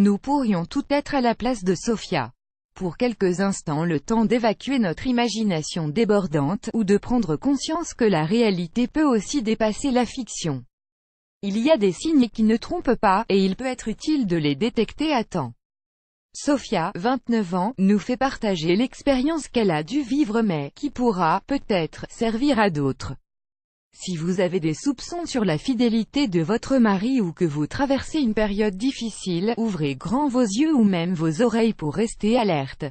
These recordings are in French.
Nous pourrions tout être à la place de Sophia. Pour quelques instants le temps d'évacuer notre imagination débordante, ou de prendre conscience que la réalité peut aussi dépasser la fiction. Il y a des signes qui ne trompent pas, et il peut être utile de les détecter à temps. Sophia, 29 ans, nous fait partager l'expérience qu'elle a dû vivre mais qui pourra, peut-être, servir à d'autres. Si vous avez des soupçons sur la fidélité de votre mari ou que vous traversez une période difficile, ouvrez grand vos yeux ou même vos oreilles pour rester alerte.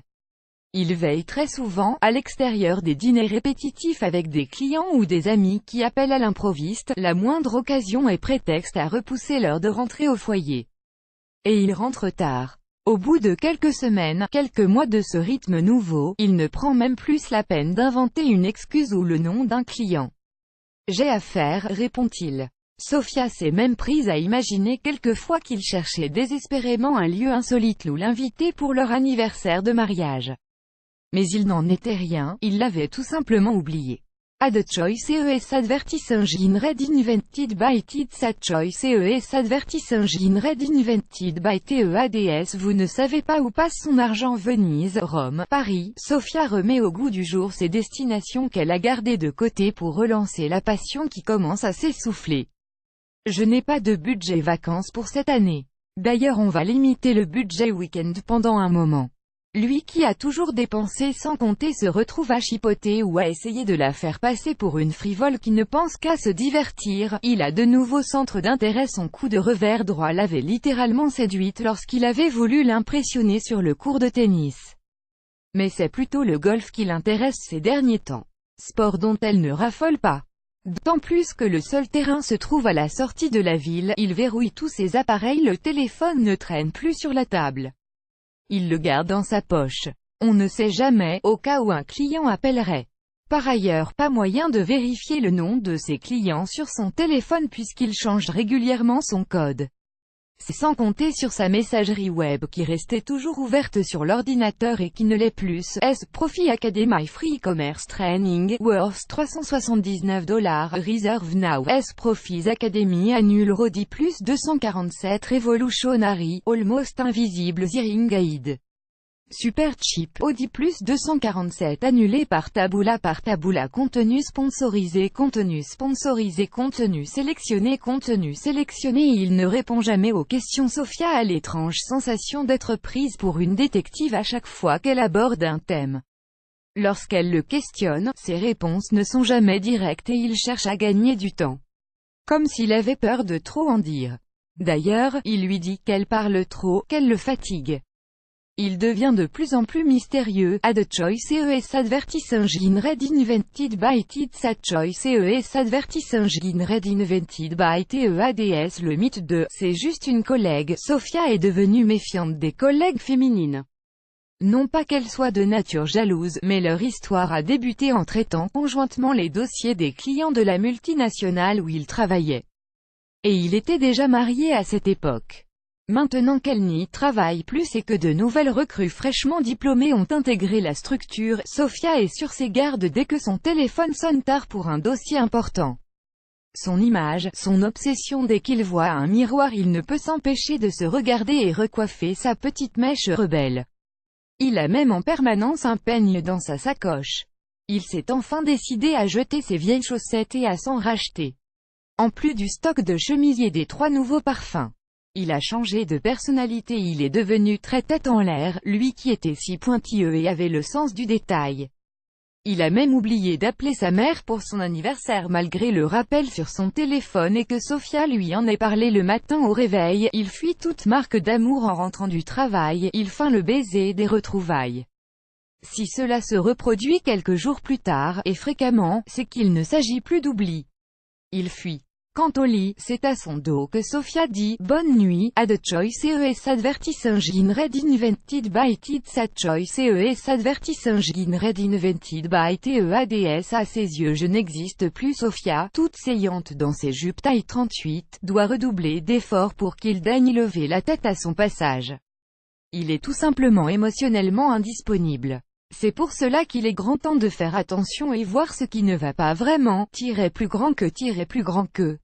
Il veille très souvent, à l'extérieur des dîners répétitifs avec des clients ou des amis qui appellent à l'improviste, la moindre occasion est prétexte à repousser l'heure de rentrer au foyer. Et il rentre tard. Au bout de quelques semaines, quelques mois de ce rythme nouveau, il ne prend même plus la peine d'inventer une excuse ou le nom d'un client. J'ai affaire, répond-il. Sophia s'est même prise à imaginer quelquefois qu'il cherchait désespérément un lieu insolite où l'inviter pour leur anniversaire de mariage. Mais il n'en était rien, il l'avait tout simplement oublié. Ad choice ES advertising read invented by Tids Ad choice ES advertising read invented by TEADS. Vous ne savez pas où passe son argent. Venise, Rome, Paris. Sophia remet au goût du jour ces destinations qu'elle a gardées de côté pour relancer la passion qui commence à s'essouffler. Je n'ai pas de budget vacances pour cette année. D'ailleurs on va limiter le budget week-end pendant un moment. Lui qui a toujours dépensé sans compter se retrouve à chipoter ou à essayer de la faire passer pour une frivole qui ne pense qu'à se divertir. Il a de nouveaux centres d'intérêt. Son coup de revers droit l'avait littéralement séduite lorsqu'il avait voulu l'impressionner sur le court de tennis. Mais c'est plutôt le golf qui l'intéresse ces derniers temps. Sport dont elle ne raffole pas. D'autant plus que le seul terrain se trouve à la sortie de la ville. Il verrouille tous ses appareils. Le téléphone ne traîne plus sur la table. Il le garde dans sa poche. On ne sait jamais, au cas où un client appellerait. Par ailleurs, pas moyen de vérifier le nom de ses clients sur son téléphone puisqu'il change régulièrement son code. C'est sans compter sur sa messagerie web qui restait toujours ouverte sur l'ordinateur et qui ne l'est plus. Profi Academy Free Commerce Training, worth $379, reserve now. Profis Academy Annual Rodi plus 247 Revolutionary, Almost Invisible Hearing Aid. Super cheap, Audi plus 247 annulé par Taboola. Contenu sponsorisé, contenu sélectionné, contenu sélectionné. Il ne répond jamais aux questions. Sophia a l'étrange sensation d'être prise pour une détective à chaque fois qu'elle aborde un thème. Lorsqu'elle le questionne, ses réponses ne sont jamais directes et il cherche à gagner du temps. Comme s'il avait peur de trop en dire. D'ailleurs, il lui dit qu'elle parle trop, qu'elle le fatigue. Il devient de plus en plus mystérieux. Ad choice ES advertising read invented by Tids. Ad choice ES advertising read invented by TEADS. Le mythe de « c'est juste une collègue ». Sophia est devenue méfiante des collègues féminines. Non pas qu'elles soient de nature jalouse, mais leur histoire a débuté en traitant conjointement les dossiers des clients de la multinationale où ils travaillaient. Et il était déjà marié à cette époque. Maintenant qu'elle n'y travaille plus et que de nouvelles recrues fraîchement diplômées ont intégré la structure, Sophia est sur ses gardes dès que son téléphone sonne tard pour un dossier important. Son image, son obsession. Dès qu'il voit un miroir il ne peut s'empêcher de se regarder et recoiffer sa petite mèche rebelle. Il a même en permanence un peigne dans sa sacoche. Il s'est enfin décidé à jeter ses vieilles chaussettes et à s'en racheter. En plus du stock de chemisiers des 3 nouveaux parfums. Il a changé de personnalité, il est devenu très tête en l'air, lui qui était si pointilleux et avait le sens du détail. Il a même oublié d'appeler sa mère pour son anniversaire malgré le rappel sur son téléphone et que Sophia lui en ait parlé le matin au réveil. Il fuit toute marque d'amour en rentrant du travail, il feint le baiser des retrouvailles. Si cela se reproduit quelques jours plus tard, et fréquemment, c'est qu'il ne s'agit plus d'oubli. Il fuit. Quant au lit, c'est à son dos que Sophia dit « Bonne nuit ». Ad choice ES advertising read invented by Tids. Ad choice ES advertising read invented by TEADS. À ses yeux je n'existe plus. Sophia, toute saillante dans ses jupes taille 38, doit redoubler d'efforts pour qu'il daigne lever la tête à son passage. Il est tout simplement émotionnellement indisponible. C'est pour cela qu'il est grand temps de faire attention et voir ce qui ne va pas vraiment. Plus grand que.